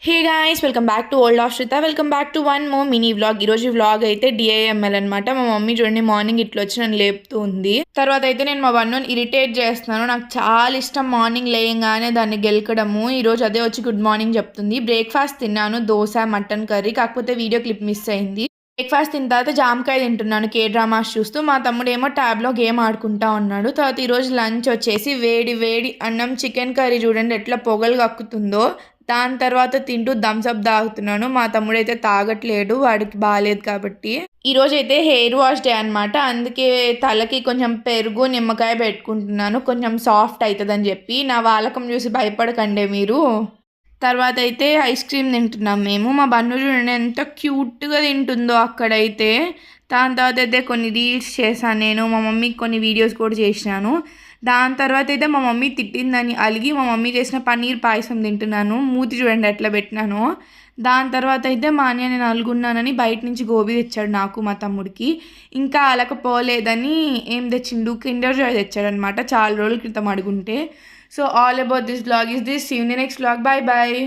Hey guys welcome back to world of Shritha welcome back to one more mini vlog. ఈరోజు vlog అయితే DIML అనమాట. మా mummy చూడండి morning ఇట్లా వచ్చి నన్ను లేపుతూ ఉంది. తర్వాత అయితే నేను మా వన్ను ఇరిటేట్ చేస్తున్నాను. నాకు చాలా ఇష్టం మార్నింగ్ లేయంగానే దాన్ని గెలకడము. ఈరోజు అదే వచ్చి గుడ్ మార్నింగ్ చెప్తుంది. బ్రేక్ఫాస్ట్ తిన్నాను, దోశ మటన్ కర్రీ. కాకపోతే వీడియో క్లిప్ మిస్ అయింది. బ్రేక్ఫాస్ట్ తిన్న తర్వాత జామకాయ తింటున్నాను కే డ్రామాస్ చూస్తూ. మా తమ్ముడేమో ట్యాబ్లో గేమ్ ఆడుకుంటా ఉన్నాడు. తర్వాత ఈరోజు లంచ్ వచ్చేసి వేడి వేడి అన్నం చికెన్ కర్రీ చూడండి ఎట్లా పొగలు కక్కుతుందో. దాని తర్వాత తింటూ థమ్స్అప్ తాగుతున్నాను. మా తమ్ముడైతే తాగట్లేడు, వాడికి బాగాలేదు కాబట్టి. ఈరోజైతే హెయిర్ వాష్ డే అనమాట. అందుకే తలకి కొంచెం పెరుగు నిమ్మకాయ పెట్టుకుంటున్నాను, కొంచెం సాఫ్ట్ అవుతుందని చెప్పి. నా వాలకం చూసి భయపడకండి మీరు. తర్వాత అయితే ఐస్ క్రీమ్ తింటున్నాం మేము. మా బన్ను చూడండి ఎంత క్యూట్గా తింటుందో అక్కడైతే. దాని తర్వాత అయితే కొన్ని రీల్స్ చేశాను నేను, మా మమ్మీకి కొన్ని వీడియోస్ కూడా చేసినాను. దాని తర్వాత అయితే మా మమ్మీ తిట్టిందని అలిగి మా మమ్మీ చేసిన పన్నీర్ పాయసం తింటున్నాను. మూతి చూడండి ఎట్లా పెట్టినాను. దాని తర్వాత అయితే మా అన్నయ్య నేను అలుగున్నానని బయట నుంచి గోబీ తెచ్చాడు నాకు మా తమ్ముడికి. ఇంకా అలకపోలేదని ఏం తెచ్చిండు, కిండర్ జాయ్ తెచ్చాడు అనమాట, చాలా రోజుల క్రితం అడుగుంటే. So all about this vlog is this. See you in the next vlog. Bye bye.